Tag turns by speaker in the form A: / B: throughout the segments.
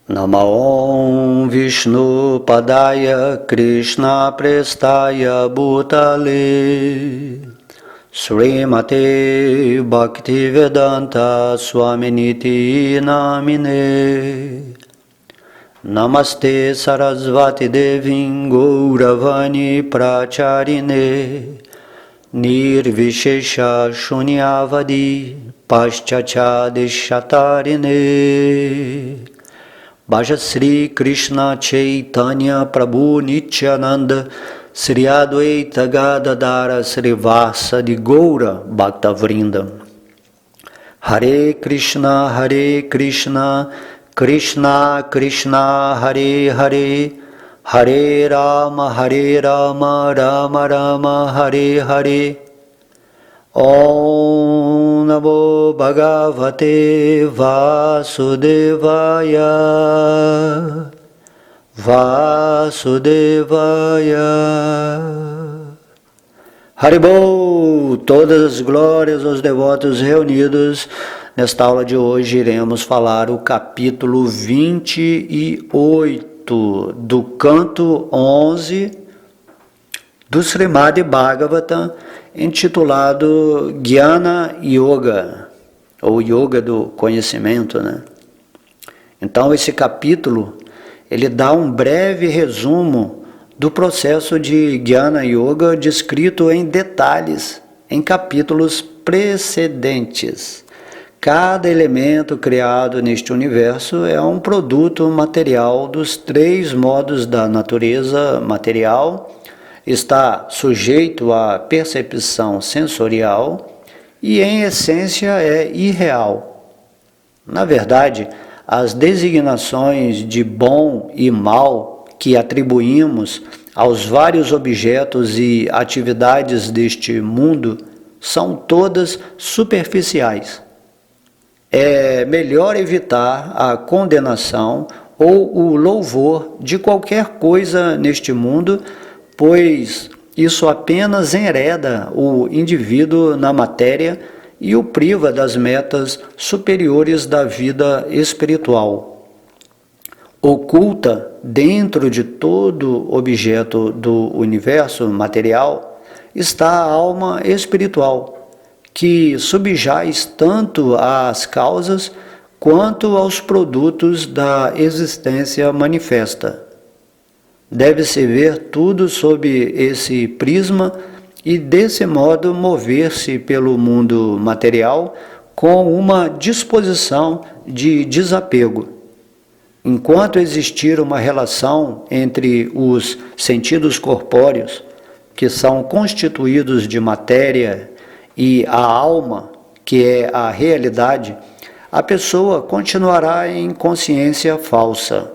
A: Namo Vishnu Padaya Krishna Prestaya Bhutale Srimate Bhaktivedanta Swaminiti Namine Namaste Sarasvati Devim Gauravani Pracharine Nirvishesha Shunyavadi Paschachade Deshatarine Bhaja Sri Krishna Chaitanya Prabhu Nityananda Sri Adwaita Gadadara Srivasa de Goura Bhaktavrinda Hare Krishna Krishna Krishna Hare Hare Hare Rama Rama Rama Hare Hare Om Namo Bhagavate Vasudevaya Haribol, todas as glórias aos devotos reunidos. Nesta aula de hoje iremos falar o capítulo 28 do canto 11 do Srimad Bhagavatam, intitulado Jnana Yoga, ou Yoga do Conhecimento, né? Então esse capítulo, ele dá um breve resumo do processo de Jnana Yoga descrito em detalhes em capítulos precedentes. Cada elemento criado neste universo é um produto material dos três modos da natureza material, está sujeito à percepção sensorial e, em essência, é irreal. Na verdade, as designações de bom e mal que atribuímos aos vários objetos e atividades deste mundo são todas superficiais. É melhor evitar a condenação ou o louvor de qualquer coisa neste mundo, pois isso apenas enreda o indivíduo na matéria e o priva das metas superiores da vida espiritual. Oculta dentro de todo objeto do universo material está a alma espiritual, que subjaz tanto às causas quanto aos produtos da existência manifesta. Deve-se ver tudo sob esse prisma e, desse modo, mover-se pelo mundo material com uma disposição de desapego. Enquanto existir uma relação entre os sentidos corpóreos, que são constituídos de matéria, e a alma, que é a realidade, a pessoa continuará em consciência falsa.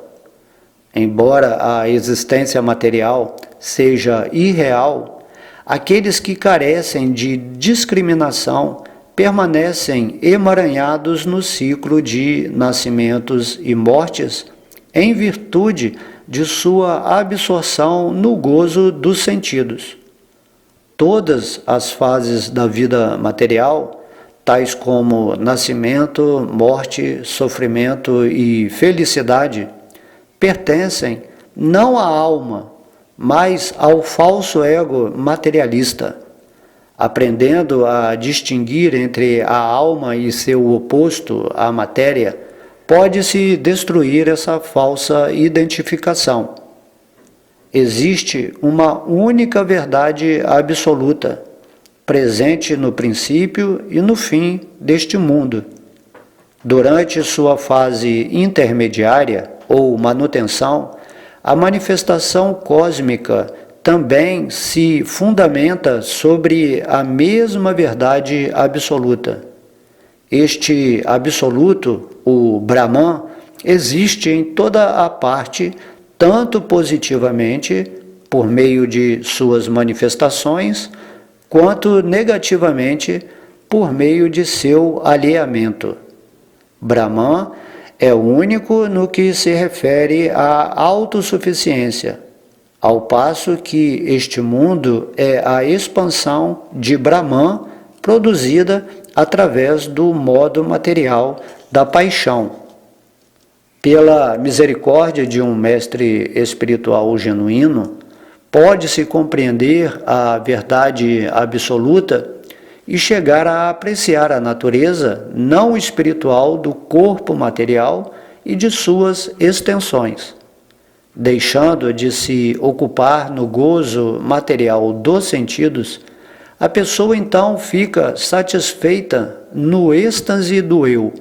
A: Embora a existência material seja irreal, aqueles que carecem de discriminação permanecem emaranhados no ciclo de nascimentos e mortes em virtude de sua absorção no gozo dos sentidos. Todas as fases da vida material, tais como nascimento, morte, sofrimento e felicidade, pertencem não à alma, mas ao falso ego materialista. Aprendendo a distinguir entre a alma e seu oposto, a matéria, pode-se destruir essa falsa identificação. Existe uma única verdade absoluta, presente no princípio e no fim deste mundo. Durante sua fase intermediária, ou manutenção, a manifestação cósmica também se fundamenta sobre a mesma verdade absoluta. Este absoluto, o Brahman, existe em toda a parte, tanto positivamente, por meio de suas manifestações, quanto negativamente, por meio de seu alheamento. Brahman é único no que se refere à autossuficiência, ao passo que este mundo é a expansão de Brahman produzida através do modo material da paixão. Pela misericórdia de um mestre espiritual genuíno, pode-se compreender a verdade absoluta e chegar a apreciar a natureza não espiritual do corpo material e de suas extensões. Deixando de se ocupar no gozo material dos sentidos, a pessoa então fica satisfeita no êxtase do eu.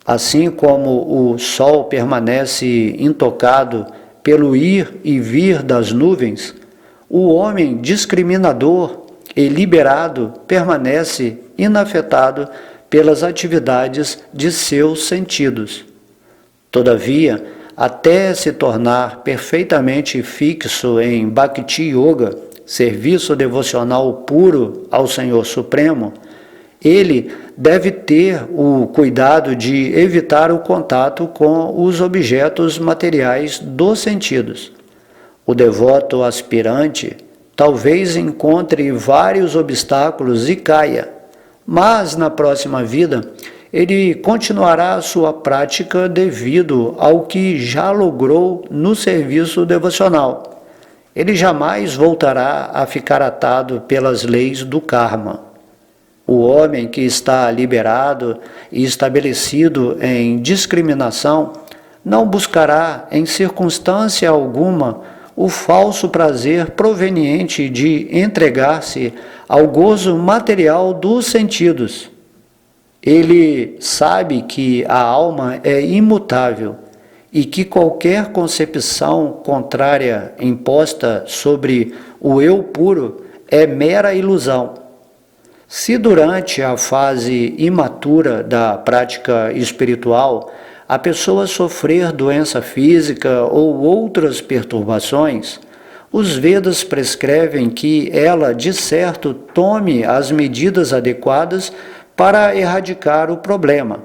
A: Assim como o sol permanece intocado pelo ir e vir das nuvens, o homem discriminador e liberado permanece inafetado pelas atividades de seus sentidos. Todavia, até se tornar perfeitamente fixo em Bhakti Yoga, serviço devocional puro ao Senhor Supremo, ele deve ter o cuidado de evitar o contato com os objetos materiais dos sentidos. O devoto aspirante talvez encontre vários obstáculos e caia, mas na próxima vida ele continuará a sua prática devido ao que já logrou no serviço devocional. Ele jamais voltará a ficar atado pelas leis do karma. O homem que está liberado e estabelecido em discriminação não buscará, em circunstância alguma, o falso prazer proveniente de entregar-se ao gozo material dos sentidos. Ele sabe que a alma é imutável e que qualquer concepção contrária imposta sobre o eu puro é mera ilusão. Se durante a fase imatura da prática espiritual a pessoa sofrer doença física ou outras perturbações, os Vedas prescrevem que ela, de certo, tome as medidas adequadas para erradicar o problema.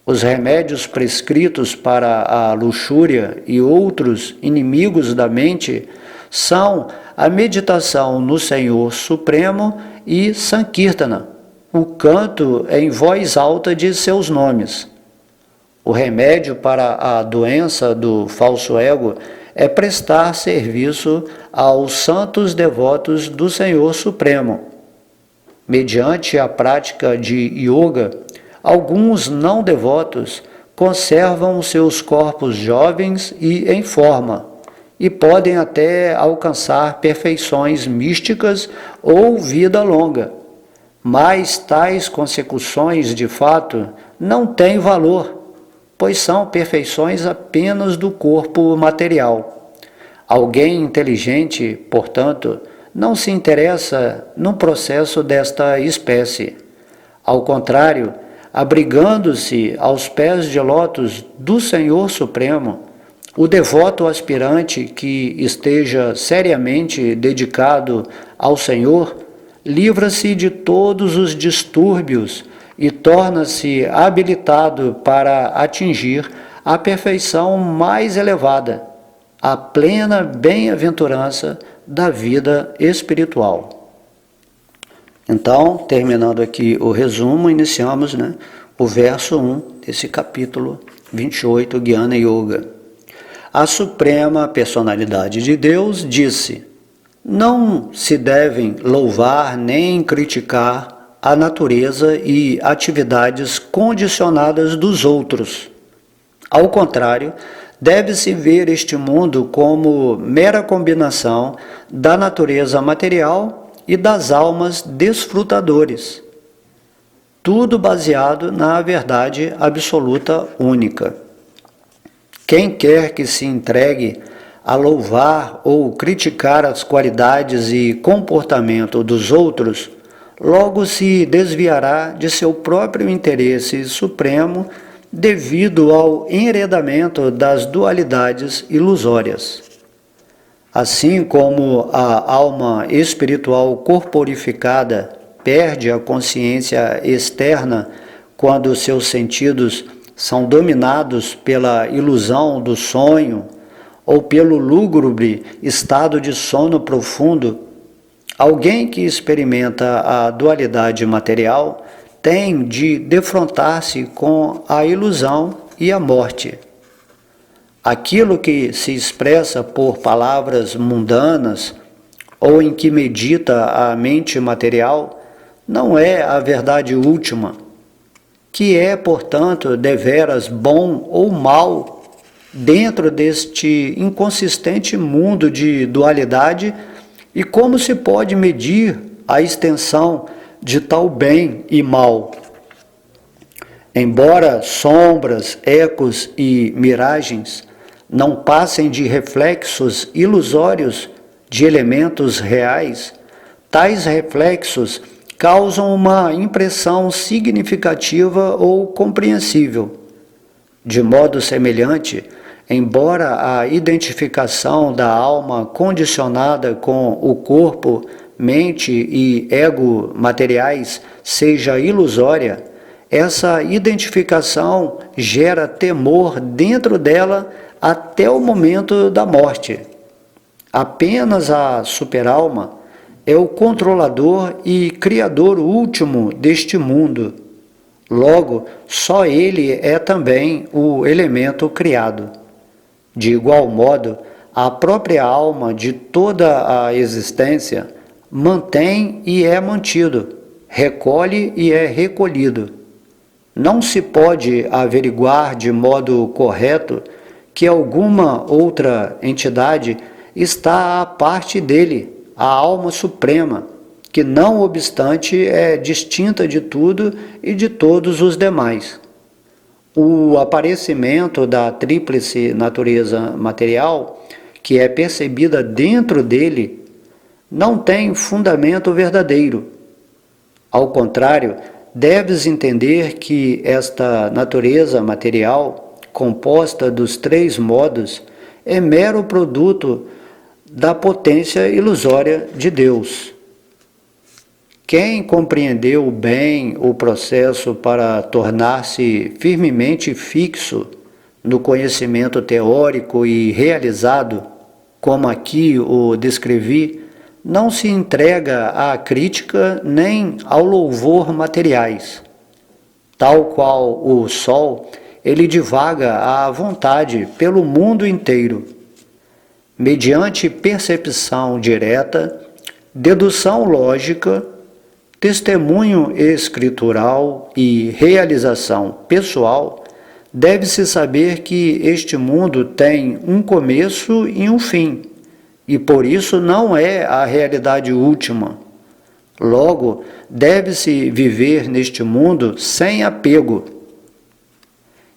A: Os remédios prescritos para a luxúria e outros inimigos da mente são a meditação no Senhor Supremo e Sankirtana, o canto em voz alta de seus nomes. O remédio para a doença do falso ego é prestar serviço aos santos devotos do Senhor Supremo. Mediante a prática de yoga, alguns não devotos conservam seus corpos jovens e em forma, e podem até alcançar perfeições místicas ou vida longa. Mas tais consecuções, de fato, não têm valor, pois são perfeições apenas do corpo material. Alguém inteligente, portanto, não se interessa num processo desta espécie. Ao contrário, abrigando-se aos pés de lótus do Senhor Supremo, o devoto aspirante que esteja seriamente dedicado ao Senhor livra-se de todos os distúrbios e torna-se habilitado para atingir a perfeição mais elevada, a plena bem-aventurança da vida espiritual. Então, terminando aqui o resumo, iniciamos o verso 1 desse capítulo 28, Jnana Yoga. A Suprema Personalidade de Deus disse: não se devem louvar nem criticar a natureza e atividades condicionadas dos outros. Ao contrário, deve-se ver este mundo como mera combinação da natureza material e das almas desfrutadores, tudo baseado na verdade absoluta única. Quem quer que se entregue a louvar ou criticar as qualidades e comportamento dos outros, logo se desviará de seu próprio interesse supremo devido ao enredamento das dualidades ilusórias. Assim como a alma espiritual corporificada perde a consciência externa quando seus sentidos são dominados pela ilusão do sonho ou pelo lúgubre estado de sono profundo, alguém que experimenta a dualidade material tem de defrontar-se com a ilusão e a morte. Aquilo que se expressa por palavras mundanas ou em que medita a mente material não é a verdade última, que é, portanto, deveras bom ou mal dentro deste inconsistente mundo de dualidade. E como se pode medir a extensão de tal bem e mal? Embora sombras, ecos e miragens não passem de reflexos ilusórios de elementos reais, tais reflexos causam uma impressão significativa ou compreensível. De modo semelhante, embora a identificação da alma condicionada com o corpo, mente e ego materiais seja ilusória, essa identificação gera temor dentro dela até o momento da morte. Apenas a superalma é o controlador e criador último deste mundo. Logo, só ele é também o elemento criado. De igual modo, a própria alma de toda a existência mantém e é mantido, recolhe e é recolhido. Não se pode averiguar de modo correto que alguma outra entidade está à parte dele, a alma suprema, que não obstante é distinta de tudo e de todos os demais. O aparecimento da tríplice natureza material, que é percebida dentro dele, não tem fundamento verdadeiro. Ao contrário, deves entender que esta natureza material, composta dos três modos, é mero produto da potência ilusória de Deus. Quem compreendeu bem o processo para tornar-se firmemente fixo no conhecimento teórico e realizado, como aqui o descrevi, não se entrega à crítica nem ao louvor materiais. Tal qual o sol, ele divaga à vontade pelo mundo inteiro, mediante percepção direta, dedução lógica, testemunho escritural e realização pessoal. Deve-se saber que este mundo tem um começo e um fim, e por isso não é a realidade última. Logo, deve-se viver neste mundo sem apego.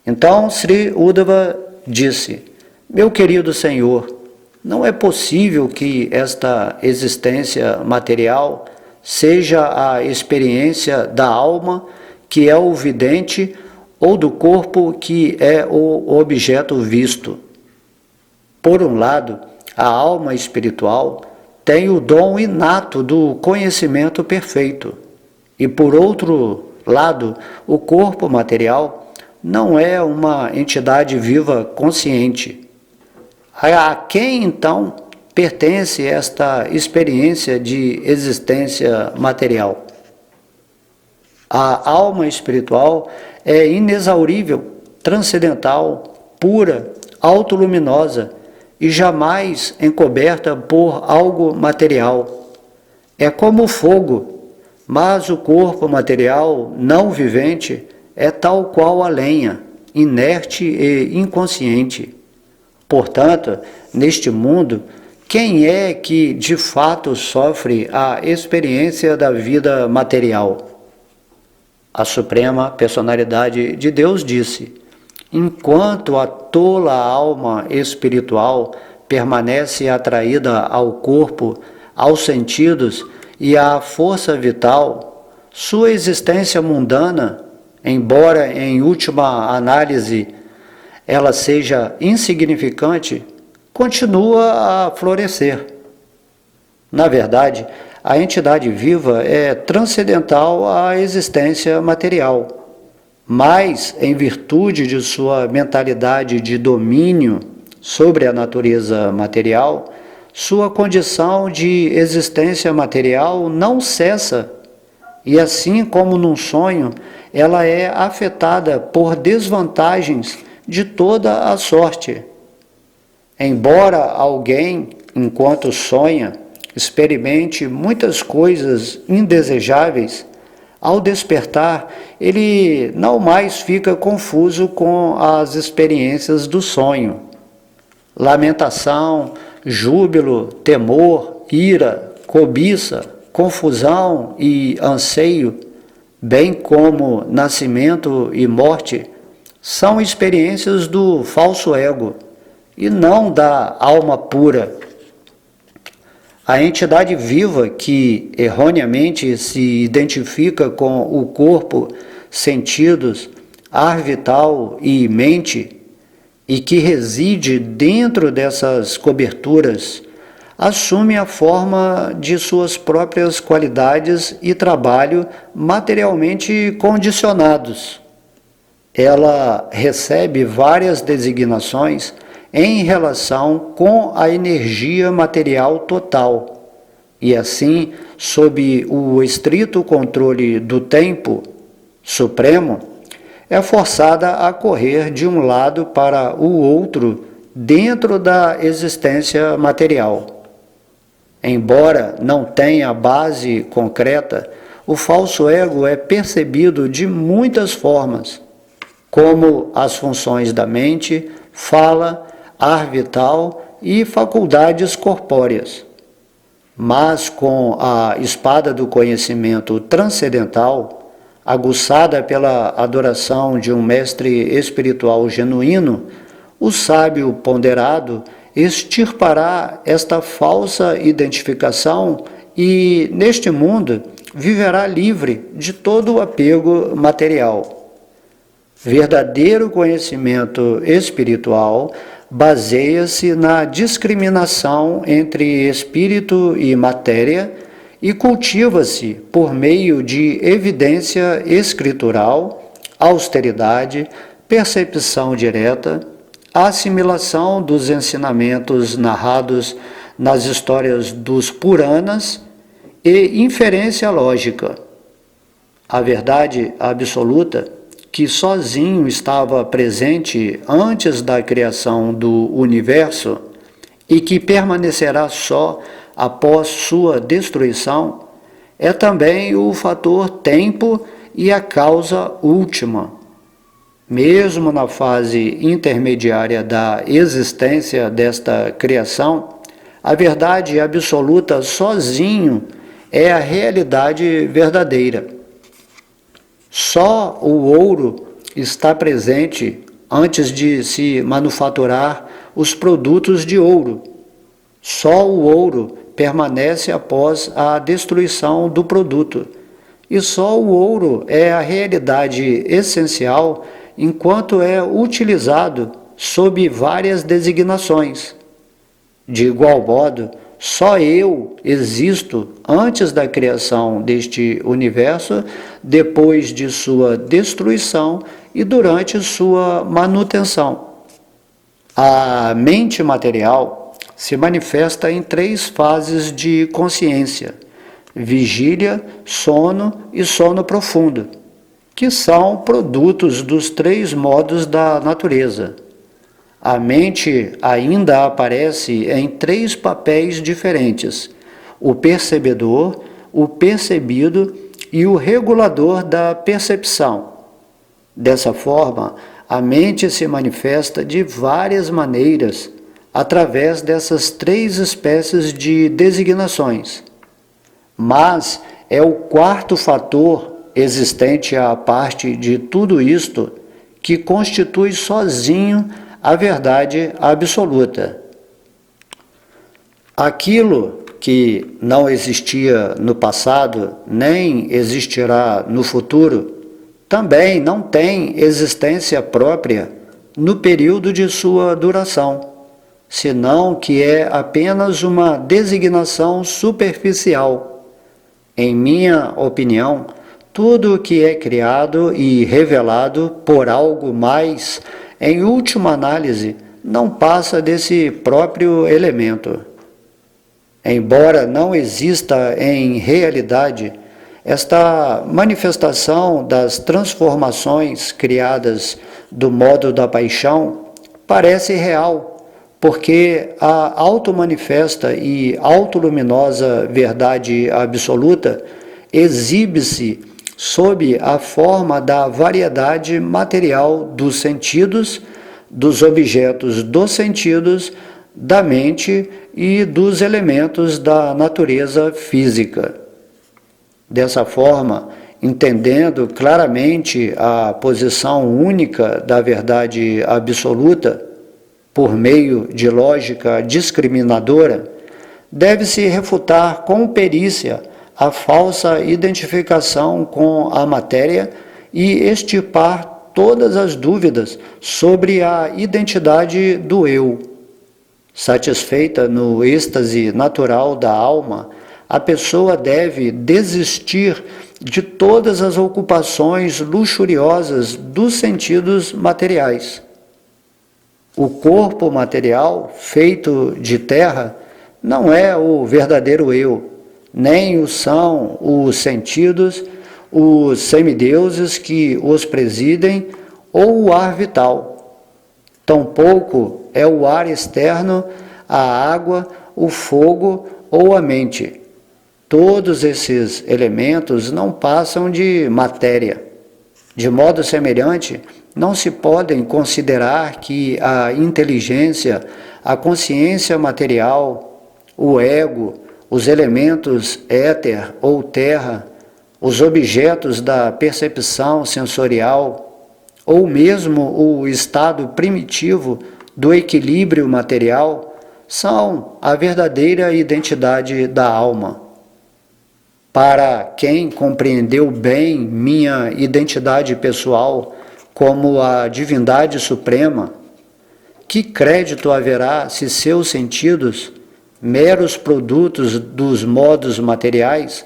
A: Então, Sri Uddhava disse: meu querido Senhor, não é possível que esta existência material seja a experiência da alma, que é o vidente, ou do corpo, que é o objeto visto. Por um lado, a alma espiritual tem o dom inato do conhecimento perfeito, e por outro lado, o corpo material não é uma entidade viva consciente. A quem, então, pertence esta experiência de existência material? A alma espiritual é inexaurível, transcendental, pura, autoluminosa e jamais encoberta por algo material. É como o fogo, mas o corpo material não vivente é tal qual a lenha, inerte e inconsciente. Portanto, neste mundo, quem é que de fato sofre a experiência da vida material? A Suprema Personalidade de Deus disse: enquanto a tola alma espiritual permanece atraída ao corpo, aos sentidos e à força vital, sua existência mundana, embora em última análise ela seja insignificante, continua a florescer. Na verdade, a entidade viva é transcendental à existência material, mas, em virtude de sua mentalidade de domínio sobre a natureza material, sua condição de existência material não cessa, e assim como num sonho, ela é afetada por desvantagens de toda a sorte. Embora alguém, enquanto sonha, experimente muitas coisas indesejáveis, ao despertar, ele não mais fica confuso com as experiências do sonho. Lamentação, júbilo, temor, ira, cobiça, confusão e anseio, bem como nascimento e morte, são experiências do falso ego e não da alma pura. A entidade viva que erroneamente se identifica com o corpo, sentidos, ar vital e mente, e que reside dentro dessas coberturas, assume a forma de suas próprias qualidades e trabalho materialmente condicionados. Ela recebe várias designações em relação com a energia material total, e assim, sob o estrito controle do tempo supremo, é forçada a correr de um lado para o outro dentro da existência material. Embora não tenha base concreta, o falso ego é percebido de muitas formas, como as funções da mente, fala, ar vital e faculdades corpóreas. Mas com a espada do conhecimento transcendental, aguçada pela adoração de um mestre espiritual genuíno, o sábio ponderado extirpará esta falsa identificação e, neste mundo, viverá livre de todo o apego material. Verdadeiro conhecimento espiritual baseia-se na discriminação entre espírito e matéria e cultiva-se por meio de evidência escritural, austeridade, percepção direta, assimilação dos ensinamentos narrados nas histórias dos Puranas e inferência lógica. A verdade absoluta, que sozinho estava presente antes da criação do universo e que permanecerá só após sua destruição, é também o fator tempo e a causa última. Mesmo na fase intermediária da existência desta criação, a verdade absoluta sozinho é a realidade verdadeira. Só o ouro está presente antes de se manufaturar os produtos de ouro. Só o ouro permanece após a destruição do produto. E só o ouro é a realidade essencial enquanto é utilizado sob várias designações. De igual modo, só eu existo antes da criação deste universo, depois de sua destruição e durante sua manutenção. A mente material se manifesta em 3 fases de consciência: vigília, sono e sono profundo, que são produtos dos 3 modos da natureza. A mente ainda aparece em 3 papéis diferentes: o percebedor, o percebido e o regulador da percepção. Dessa forma, a mente se manifesta de várias maneiras através dessas 3 espécies de designações. Mas é o 4º fator existente à parte de tudo isto que constitui sozinho a verdade absoluta. Aquilo que não existia no passado, nem existirá no futuro, também não tem existência própria no período de sua duração, senão que é apenas uma designação superficial. Em minha opinião, tudo o que é criado e revelado por algo mais, em última análise, não passa desse próprio elemento. Embora não exista em realidade, esta manifestação das transformações criadas do modo da paixão parece real, porque a automanifesta e autoluminosa verdade absoluta exibe-se sob a forma da variedade material dos sentidos, dos objetos dos sentidos, da mente e dos elementos da natureza física. Dessa forma, entendendo claramente a posição única da verdade absoluta, por meio de lógica discriminadora, deve-se refutar com perícia a falsa identificação com a matéria e extirpar todas as dúvidas sobre a identidade do eu. Satisfeita no êxtase natural da alma, a pessoa deve desistir de todas as ocupações luxuriosas dos sentidos materiais. O corpo material, feito de terra, não é o verdadeiro eu, nem o são os sentidos, os semideuses que os presidem ou o ar vital. Tampouco é o ar externo, a água, o fogo ou a mente. Todos esses elementos não passam de matéria. De modo semelhante, não se podem considerar que a inteligência, a consciência material, o ego, os elementos éter ou terra, os objetos da percepção sensorial, ou mesmo o estado primitivo do equilíbrio material, são a verdadeira identidade da alma. Para quem compreendeu bem minha identidade pessoal como a divindade suprema, que crédito haverá se seus sentidos, meros produtos dos modos materiais,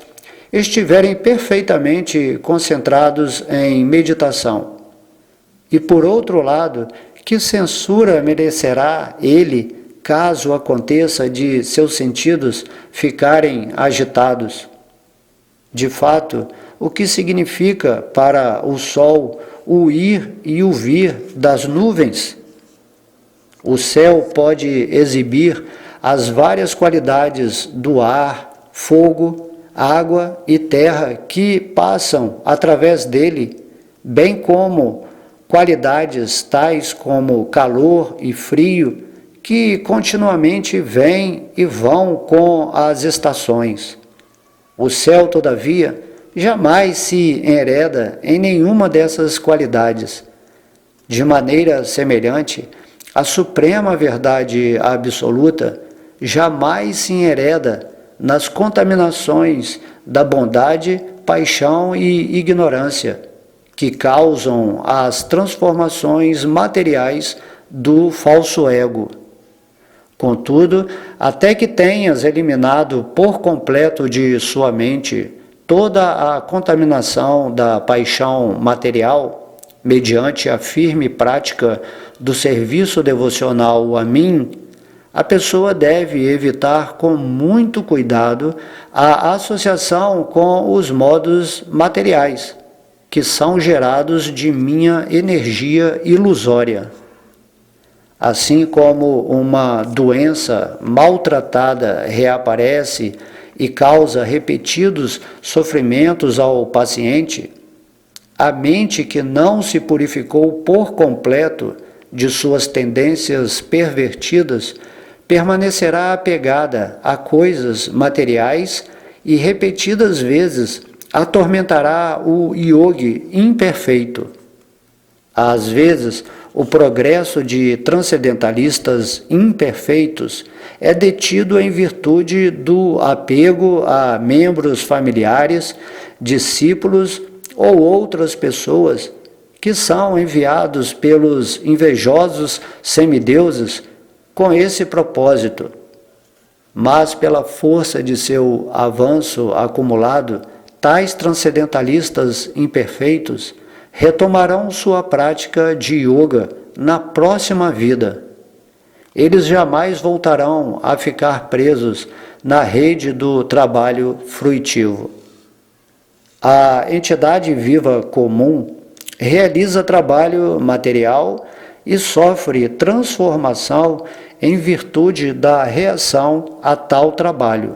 A: estiverem perfeitamente concentrados em meditação? E por outro lado, que censura merecerá ele, caso aconteça de seus sentidos ficarem agitados? De fato, o que significa para o sol o ir e o vir das nuvens? O céu pode exibir as várias qualidades do ar, fogo, água e terra que passam através dele, bem como qualidades tais como calor e frio, que continuamente vêm e vão com as estações. O céu, todavia, jamais se enreda em nenhuma dessas qualidades. De maneira semelhante, a suprema verdade absoluta jamais se enreda nas contaminações da bondade, paixão e ignorância, que causam as transformações materiais do falso ego. Contudo, até que tenhas eliminado por completo de sua mente toda a contaminação da paixão material, mediante a firme prática do serviço devocional a mim, a pessoa deve evitar com muito cuidado a associação com os modos materiais, que são gerados de minha energia ilusória. Assim como uma doença maltratada reaparece e causa repetidos sofrimentos ao paciente, a mente que não se purificou por completo de suas tendências pervertidas permanecerá apegada a coisas materiais e repetidas vezes atormentará o yogi imperfeito. Às vezes, o progresso de transcendentalistas imperfeitos é detido em virtude do apego a membros familiares, discípulos ou outras pessoas que são enviados pelos invejosos semideuses com esse propósito. Mas pela força de seu avanço acumulado, tais transcendentalistas imperfeitos retomarão sua prática de yoga na próxima vida. Eles jamais voltarão a ficar presos na rede do trabalho fruitivo. A entidade viva comum realiza trabalho material e sofre transformação em virtude da reação a tal trabalho.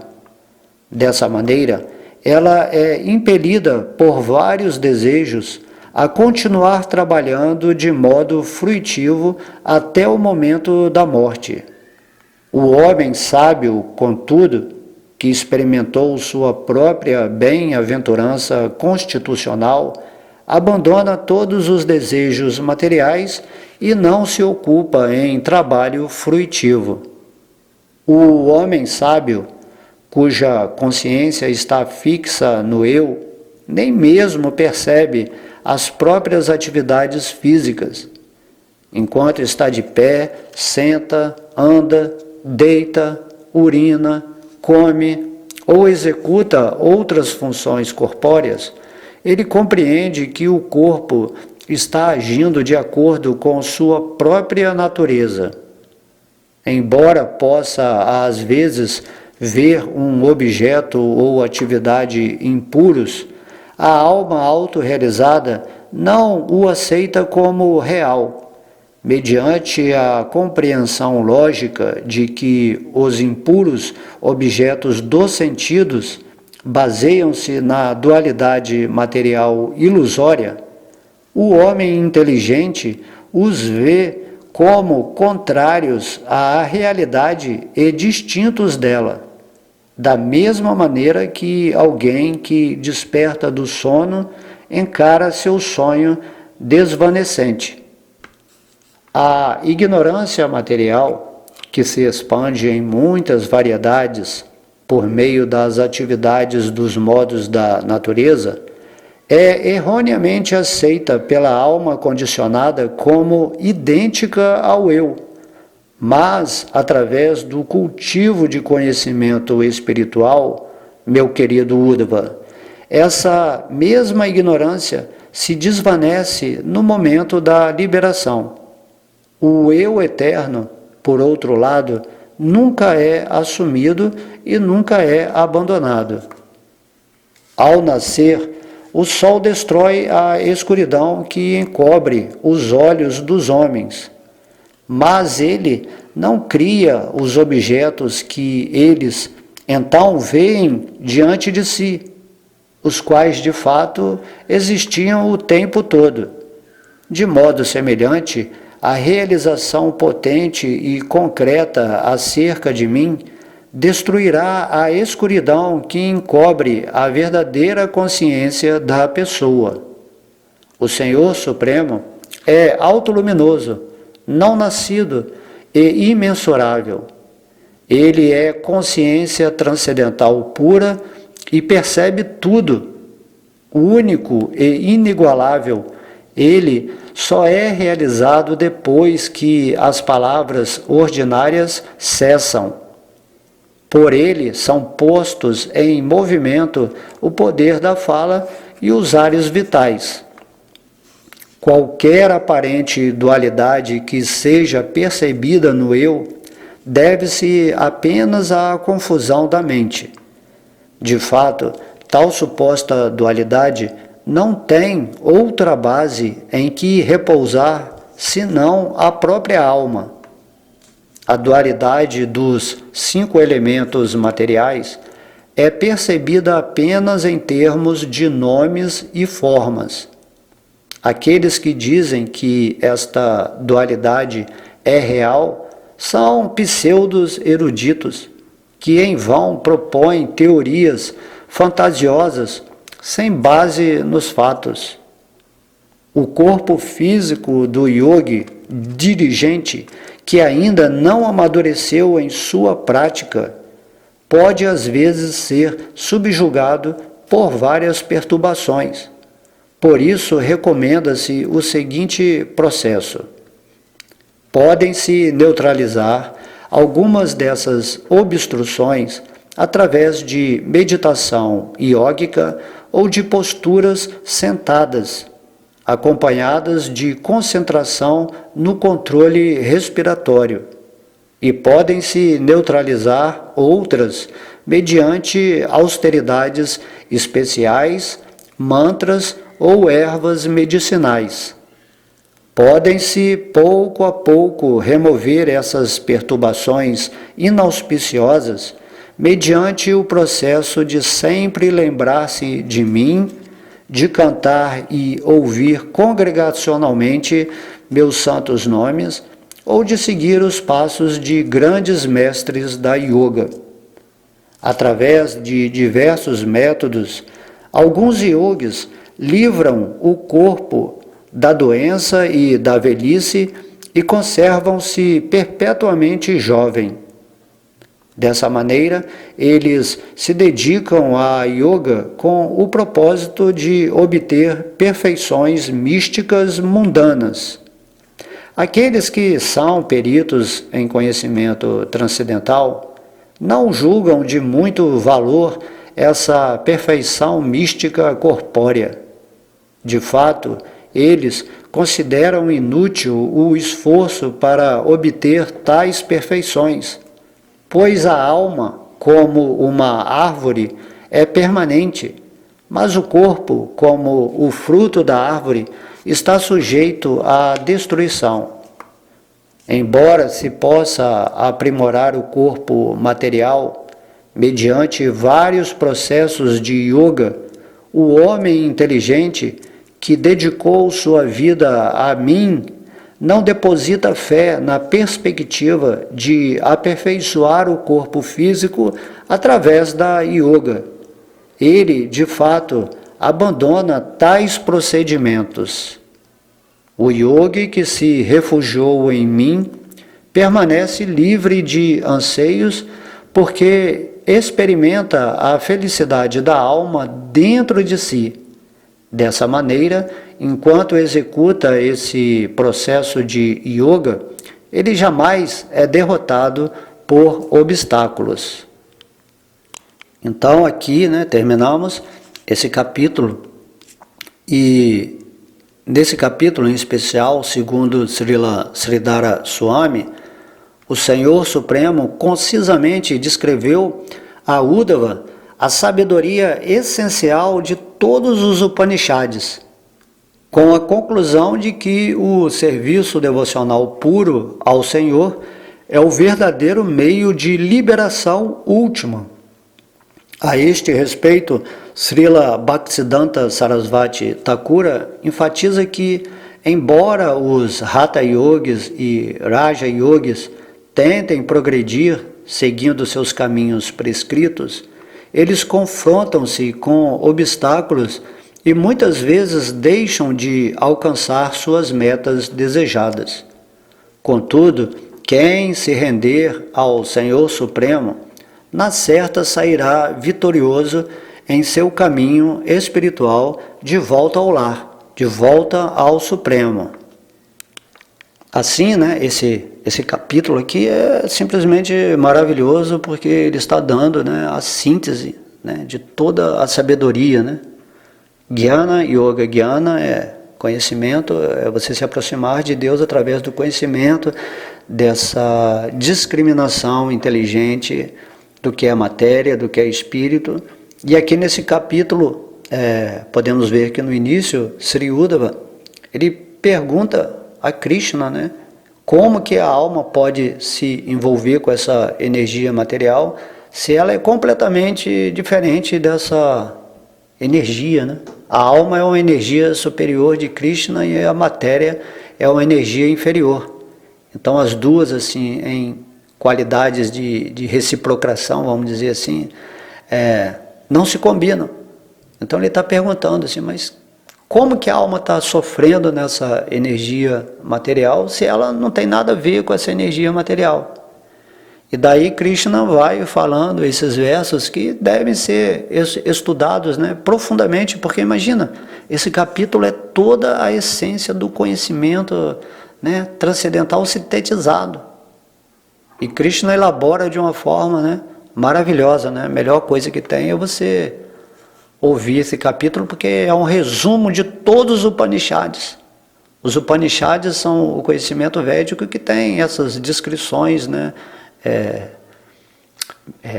A: Dessa maneira, ela é impelida por vários desejos a continuar trabalhando de modo fruitivo até o momento da morte. O homem sábio, contudo, que experimentou sua própria bem-aventurança constitucional, abandona todos os desejos materiais e não se ocupa em trabalho fruitivo. O homem sábio, cuja consciência está fixa no eu, nem mesmo percebe as próprias atividades físicas. Enquanto está de pé, senta, anda, deita, urina, come ou executa outras funções corpóreas, ele compreende que o corpo está agindo de acordo com sua própria natureza. Embora possa, às vezes, ver um objeto ou atividade impuros, a alma autorrealizada não o aceita como real, mediante a compreensão lógica de que os impuros objetos dos sentidos baseiam-se na dualidade material ilusória. O homem inteligente os vê como contrários à realidade e distintos dela, da mesma maneira que alguém que desperta do sono encara seu sonho desvanecente. A ignorância material, que se expande em muitas variedades por meio das atividades dos modos da natureza, é erroneamente aceita pela alma condicionada como idêntica ao eu, mas através do cultivo de conhecimento espiritual, meu querido Uddhava, essa mesma ignorância se desvanece no momento da liberação. O eu eterno, por outro lado, nunca é assumido e nunca é abandonado. Ao nascer, o sol destrói a escuridão que encobre os olhos dos homens, mas ele não cria os objetos que eles então veem diante de si, os quais de fato existiam o tempo todo. De modo semelhante, a realização potente e concreta acerca de mim destruirá a escuridão que encobre a verdadeira consciência da pessoa. O Senhor Supremo é autoluminoso, não nascido e imensurável. Ele é consciência transcendental pura e percebe tudo. Único e inigualável, ele só é realizado depois que as palavras ordinárias cessam. Por ele são postos em movimento o poder da fala e os ares vitais. Qualquer aparente dualidade que seja percebida no eu deve-se apenas à confusão da mente. De fato, tal suposta dualidade não tem outra base em que repousar senão a própria alma. A dualidade dos 5 elementos materiais é percebida apenas em termos de nomes e formas. Aqueles que dizem que esta dualidade é real são pseudos eruditos, que em vão propõem teorias fantasiosas sem base nos fatos. O corpo físico do yogi dirigente, que ainda não amadureceu em sua prática, pode às vezes ser subjugado por várias perturbações. Por isso, recomenda-se o seguinte processo. Podem-se neutralizar algumas dessas obstruções através de meditação iógica ou de posturas sentadas, acompanhadas de concentração no controle respiratório, e podem-se neutralizar outras mediante austeridades especiais, mantras ou ervas medicinais. podem-se pouco a pouco remover essas perturbações inauspiciosas mediante o processo de sempre lembrar-se de mim, de cantar e ouvir congregacionalmente meus santos nomes, ou de seguir os passos de grandes mestres da yoga. Através de diversos métodos, alguns yogis livram o corpo da doença e da velhice e conservam-se perpetuamente jovem. Dessa maneira, eles se dedicam à yoga com o propósito de obter perfeições místicas mundanas. Aqueles que são peritos em conhecimento transcendental não julgam de muito valor essa perfeição mística corpórea. De fato, eles consideram inútil o esforço para obter tais perfeições, pois a alma, como uma árvore, é permanente, mas o corpo, como o fruto da árvore, está sujeito à destruição. Embora se possa aprimorar o corpo material mediante vários processos de yoga, o homem inteligente que dedicou sua vida a mim não deposita fé na perspectiva de aperfeiçoar o corpo físico através da yoga. Ele, de fato, abandona tais procedimentos. O yogi que se refugiou em mim permanece livre de anseios porque experimenta a felicidade da alma dentro de si. Dessa maneira, enquanto executa esse processo de yoga, ele jamais é derrotado por obstáculos. Então aqui, terminamos esse capítulo, e nesse capítulo em especial, segundo Srila Sridhara Swami, o Senhor Supremo concisamente descreveu a Uddhava a sabedoria essencial de todos os Upanishads, com a conclusão de que o serviço devocional puro ao Senhor é o verdadeiro meio de liberação última. A este respeito, Srila Bhaktisiddhanta Sarasvati Thakura enfatiza que, embora os Hatha Yogis e Raja Yogis tentem progredir seguindo seus caminhos prescritos, eles confrontam-se com obstáculos e muitas vezes deixam de alcançar suas metas desejadas. Contudo, quem se render ao Senhor Supremo, na certa sairá vitorioso em seu caminho espiritual de volta ao lar, de volta ao Supremo. Assim, esse capítulo aqui é simplesmente maravilhoso, porque ele está dando a síntese de toda a sabedoria. Jnana Yoga. Jnana é conhecimento, é você se aproximar de Deus através do conhecimento, dessa discriminação inteligente do que é matéria, do que é espírito. E aqui nesse capítulo, podemos ver que no início, Sri Uddhava, ele pergunta a Krishna, como que a alma pode se envolver com essa energia material se ela é completamente diferente dessa energia, A alma é uma energia superior de Krishna e a matéria é uma energia inferior. Então as duas, assim, em qualidades de reciprocação, vamos dizer assim, não se combinam. Então ele está perguntando assim, mas como que a alma está sofrendo nessa energia material se ela não tem nada a ver com essa energia material? E daí Krishna vai falando esses versos que devem ser estudados profundamente, porque imagina, esse capítulo é toda a essência do conhecimento transcendental sintetizado. E Krishna elabora de uma forma maravilhosa. A melhor coisa que tem é você ouvir esse capítulo, porque é um resumo de todos os Upanishads. Os Upanishads são o conhecimento védico que tem essas descrições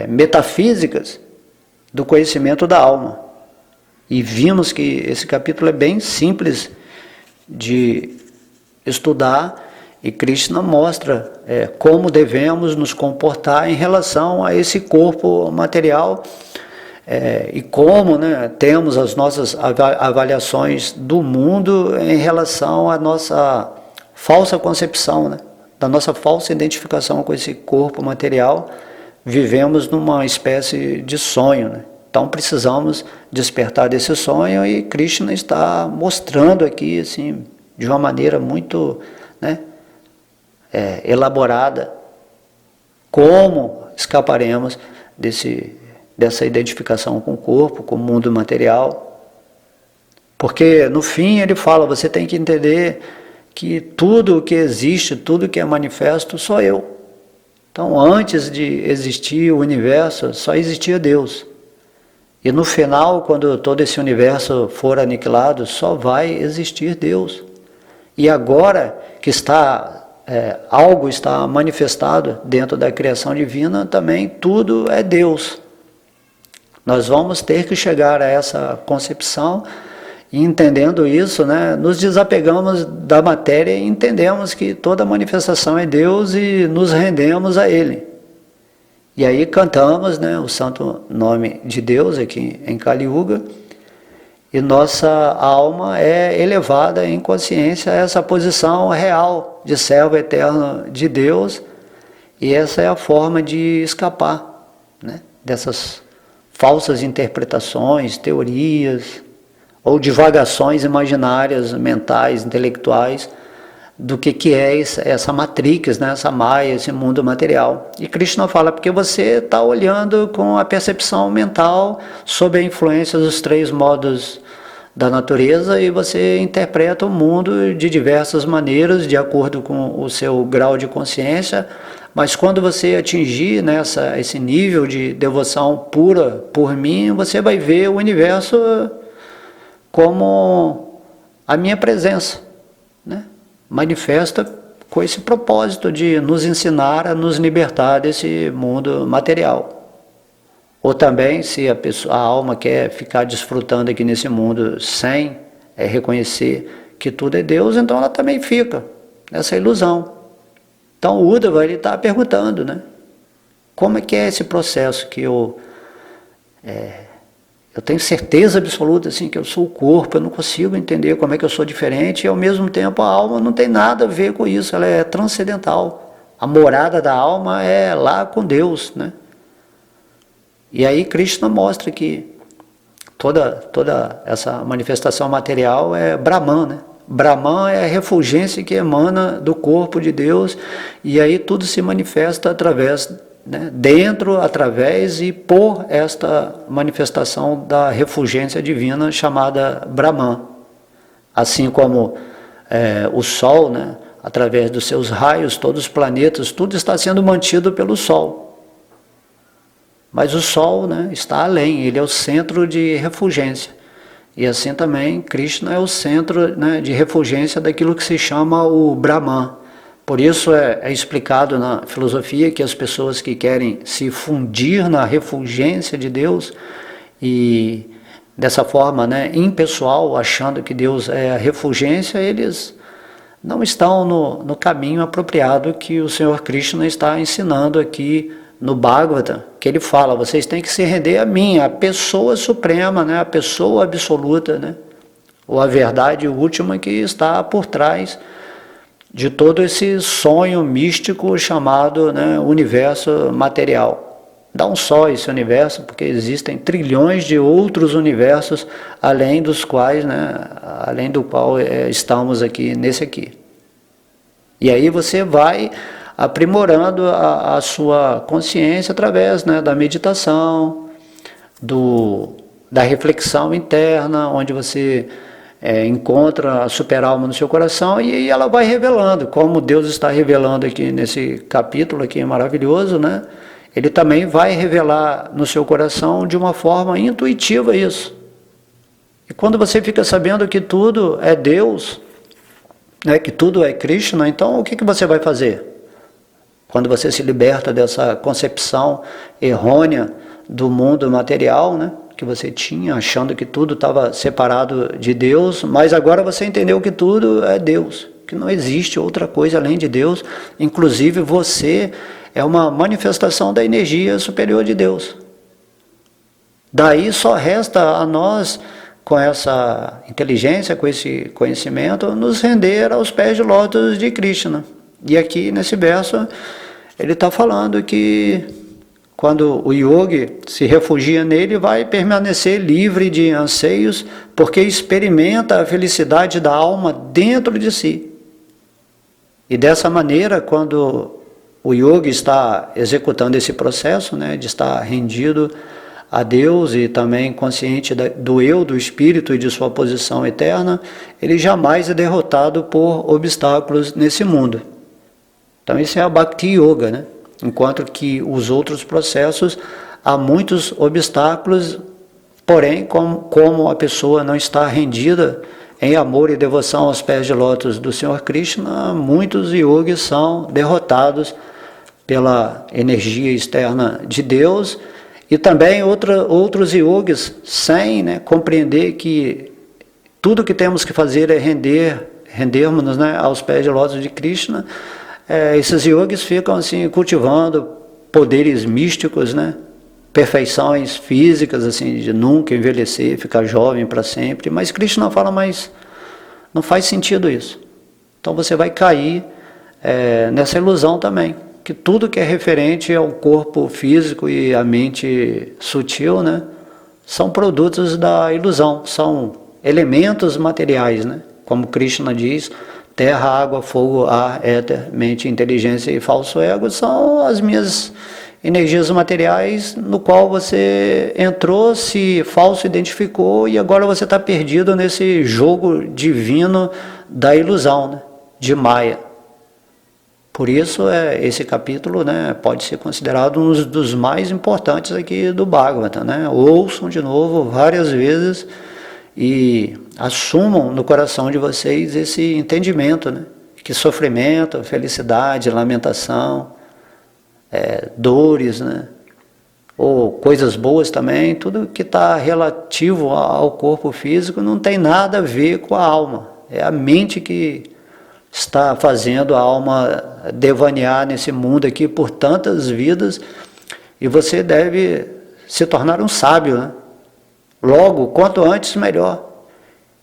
A: metafísicas do conhecimento da alma. E vimos que esse capítulo é bem simples de estudar, e Krishna mostra como devemos nos comportar em relação a esse corpo material, e como, né, temos as nossas avaliações do mundo em relação à nossa falsa concepção, né, da nossa falsa identificação com esse corpo material. Vivemos numa espécie de sonho, né? Então precisamos despertar desse sonho, e Krishna está mostrando aqui, assim, de uma maneira muito, né, elaborada, como escaparemos dessa identificação com o corpo, com o mundo material. Porque no fim ele fala, você tem que entender que tudo o que existe, tudo que é manifesto, sou eu. Então, antes de existir o universo, só existia Deus. E no final, quando todo esse universo for aniquilado, só vai existir Deus. E agora que algo está manifestado dentro da criação divina, também tudo é Deus. Nós vamos ter que chegar a essa concepção, e entendendo isso, né, nos desapegamos da matéria e entendemos que toda manifestação é Deus e nos rendemos a Ele. E aí cantamos, né, o santo nome de Deus aqui em Kali Yuga, e nossa alma é elevada em consciência a essa posição real de servo eterno de Deus, e essa é a forma de escapar, né, dessas falsas interpretações, teorias, ou divagações imaginárias, mentais, intelectuais, do que é essa matrix, né, essa maia, esse mundo material. E Krishna fala, porque você está olhando com a percepção mental sob a influência dos 3 modos da natureza, e você interpreta o mundo de diversas maneiras, de acordo com o seu grau de consciência. Mas quando você atingir, né, esse nível de devoção pura por mim, você vai ver o universo como a minha presença, né, manifesta com esse propósito de nos ensinar a nos libertar desse mundo material. Ou também, se a alma quer ficar desfrutando aqui nesse mundo sem reconhecer que tudo é Deus, então ela também fica nessa ilusão. Então o Uddhava está perguntando, né, como é que é esse processo que eu tenho certeza absoluta, assim, que eu sou o corpo, eu não consigo entender como é que eu sou diferente, e ao mesmo tempo a alma não tem nada a ver com isso, ela é transcendental. A morada da alma é lá com Deus, né? E aí Krishna mostra que toda essa manifestação material é Brahman, né? Brahman é a refulgência que emana do corpo de Deus, e aí tudo se manifesta através, né, dentro, através e por esta manifestação da refulgência divina chamada Brahman. Assim como o Sol, né, através dos seus raios, todos os planetas, tudo está sendo mantido pelo Sol. Mas o Sol, né, está além, ele é o centro de refulgência. E assim também Krishna é o centro, né, de refulgência daquilo que se chama o Brahman. Por isso é explicado na filosofia que as pessoas que querem se fundir na refulgência de Deus, e dessa forma, né, impessoal, achando que Deus é a refulgência, eles não estão no caminho apropriado que o Senhor Krishna está ensinando aqui no Bhagavata, que ele fala, vocês têm que se render a mim, a pessoa suprema, né, a pessoa absoluta, né, ou a verdade última que está por trás de todo esse sonho místico chamado, né, universo material. Não só esse universo, porque existem trilhões de outros universos além dos quais, né, além do qual estamos aqui nesse aqui. E aí você vai aprimorando a sua consciência através, né, da meditação, da reflexão interna, onde você encontra a super-alma no seu coração, e ela vai revelando, como Deus está revelando aqui nesse capítulo aqui maravilhoso, né? Ele também vai revelar no seu coração de uma forma intuitiva isso. E quando você fica sabendo que tudo é Deus, né, que tudo é Krishna, então o que você vai fazer? Quando você se liberta dessa concepção errônea do mundo material, né, que você tinha, achando que tudo estava separado de Deus, mas agora você entendeu que tudo é Deus. que não existe outra coisa além de Deus, inclusive você é uma manifestação da energia superior de Deus. Daí só resta a nós, com essa inteligência, com esse conhecimento, nos render aos pés de lótus de Krishna. E aqui nesse verso ele está falando que quando o yogi se refugia nele, vai permanecer livre de anseios, porque experimenta a felicidade da alma dentro de si. E dessa maneira, quando o yogi está executando esse processo, né, de estar rendido a Deus e também consciente do eu, do espírito e de sua posição eterna, ele jamais é derrotado por obstáculos nesse mundo. Então isso é a Bhakti Yoga, né? Enquanto que os outros processos, há muitos obstáculos, porém, como a pessoa não está rendida em amor e devoção aos pés de lótus do Senhor Krishna, muitos yogis são derrotados pela energia externa de Deus, e também outros yogis, sem, né, compreender que tudo que temos que fazer é rendermos-nos, né, aos pés de lótus de Krishna. Esses yogis ficam assim, cultivando poderes místicos, né, perfeições físicas, assim, de nunca envelhecer, ficar jovem para sempre. Mas Krishna fala, mas não faz sentido isso. Então você vai cair nessa ilusão também, que tudo que é referente ao corpo físico e à mente sutil, né, são produtos da ilusão, são elementos materiais, né, como Krishna diz, terra, água, fogo, ar, éter, mente, inteligência e falso ego são as minhas energias materiais no qual você entrou, se falso identificou e agora você está perdido nesse jogo divino da ilusão, né, de Maya. Por isso, esse capítulo, né, pode ser considerado um dos mais importantes aqui do Bhagavata, né? Ouçam de novo várias vezes e assumam no coração de vocês esse entendimento, né? Que sofrimento, felicidade, lamentação, dores, né? Ou coisas boas também, tudo que está relativo ao corpo físico não tem nada a ver com a alma. É a mente que está fazendo a alma devanear nesse mundo aqui por tantas vidas, e você deve se tornar um sábio, né? Logo, quanto antes, melhor.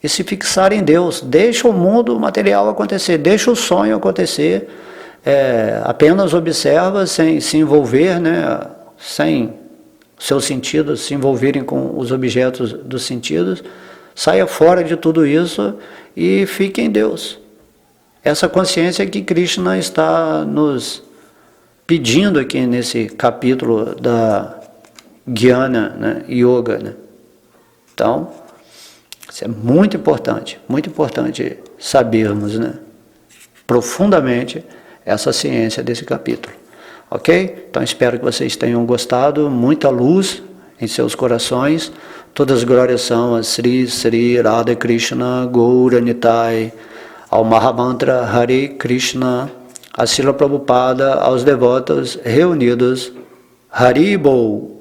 A: E se fixar em Deus, deixa o mundo material acontecer, deixa o sonho acontecer, apenas observa sem se envolver, né? Sem seus sentidos se envolverem com os objetos dos sentidos, saia fora de tudo isso e fique em Deus. Essa consciência que Krishna está nos pedindo aqui nesse capítulo da Jnana, né, Yoga, né? Então, isso é muito importante sabermos, né, profundamente essa ciência desse capítulo. Ok? Então espero que vocês tenham gostado, muita luz em seus corações. Todas as glórias são a Sri Sri Radha Krishna Gaura Nitai, ao Mahamantra Hare Krishna, a Srila Prabhupada, aos devotos reunidos. Hari Bol.